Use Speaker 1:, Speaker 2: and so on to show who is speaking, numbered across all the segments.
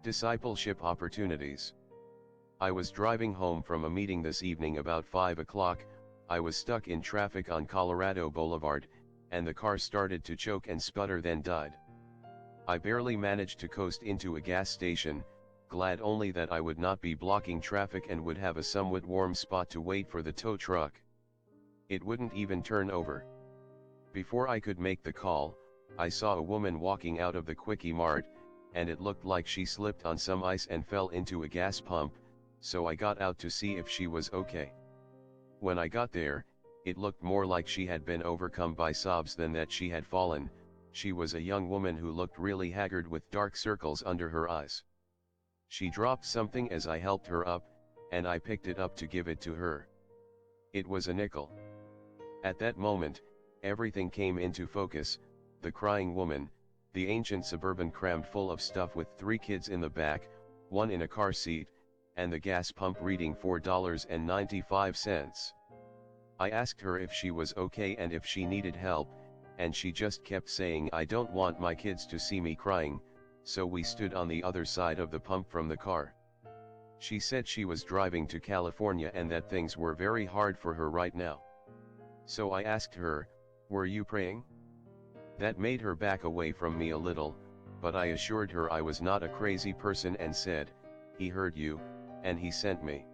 Speaker 1: Discipleship opportunities. I was driving home from a meeting this evening about 5 o'clock. I was stuck in traffic on Colorado Boulevard, and the car started to choke and sputter, then died. I barely managed to coast into a gas station, glad only that I would not be blocking traffic and would have a somewhat warm spot to wait for the tow truck. It wouldn't even turn over. Before I could make the call, I saw a woman walking out of the Quickie Mart, and it looked like she slipped on some ice and fell into a gas pump, so I got out to see if she was okay. When I got there, it looked more like she had been overcome by sobs than that she had fallen. She was a young woman who looked really haggard with dark circles under her eyes. She dropped something as I helped her up, and I picked it up to give it to her. It was a nickel. At that moment, everything came into focus: the crying woman, the ancient Suburban crammed full of stuff with 3 kids in the back, one in a car seat, and the gas pump reading $4.95. I asked her if she was okay and if she needed help, and she just kept saying, "I don't want my kids to see me crying," so we stood on the other side of the pump from the car. She said she was driving to California and that things were very hard for her right now. So I asked her, "Were you praying?" That made her back away from me a little, but I assured her I was not a crazy person and said, "He heard you, and he sent me."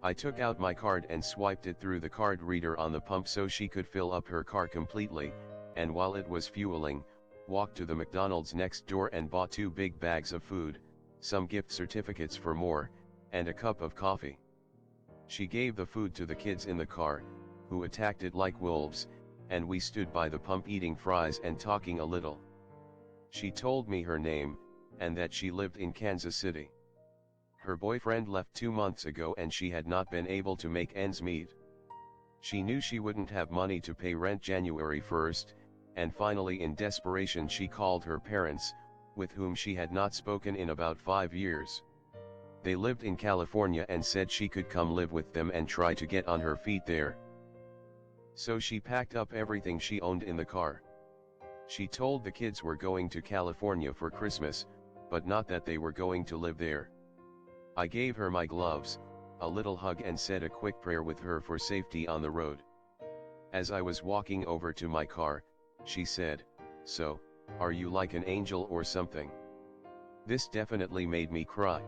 Speaker 1: I took out my card and swiped it through the card reader on the pump so she could fill up her car completely, and while it was fueling, walked to the McDonald's next door and bought 2 big bags of food, some gift certificates for more, and a cup of coffee. She gave the food to the kids in the car, who attacked it like wolves, and we stood by the pump eating fries and talking a little. She told me her name, and that she lived in Kansas City. Her boyfriend left 2 months ago and she had not been able to make ends meet. She knew she wouldn't have money to pay rent January 1st, and finally in desperation she called her parents, with whom she had not spoken in about 5 years. They lived in California and said she could come live with them and try to get on her feet there. So she packed up everything she owned in the car. She told the kids we're going to California for Christmas, but not that they were going to live there. I gave her my gloves, a little hug, and said a quick prayer with her for safety on the road. As I was walking over to my car, she said, "So, are you like an angel or something?" This definitely made me cry.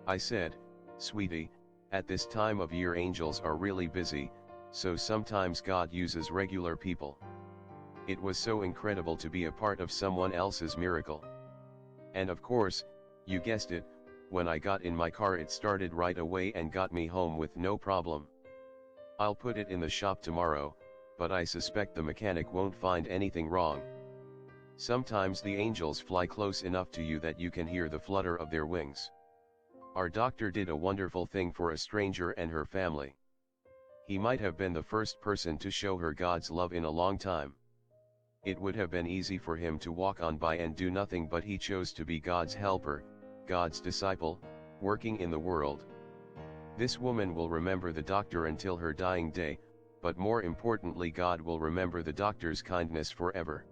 Speaker 1: I said, "Sweetie, at this time of year angels are really busy, so sometimes God uses regular people." It was so incredible to be a part of someone else's miracle. And of course, you guessed it, when I got in my car it started right away and got me home with no problem. I'll put it in the shop tomorrow, but I suspect the mechanic won't find anything wrong. Sometimes the angels fly close enough to you that you can hear the flutter of their wings. Our doctor did a wonderful thing for a stranger and her family. He might have been the first person to show her God's love in a long time. It would have been easy for him to walk on by and do nothing, but he chose to be God's helper, God's disciple, working in the world. This woman will remember the doctor until her dying day, but more importantly God will remember the doctor's kindness forever.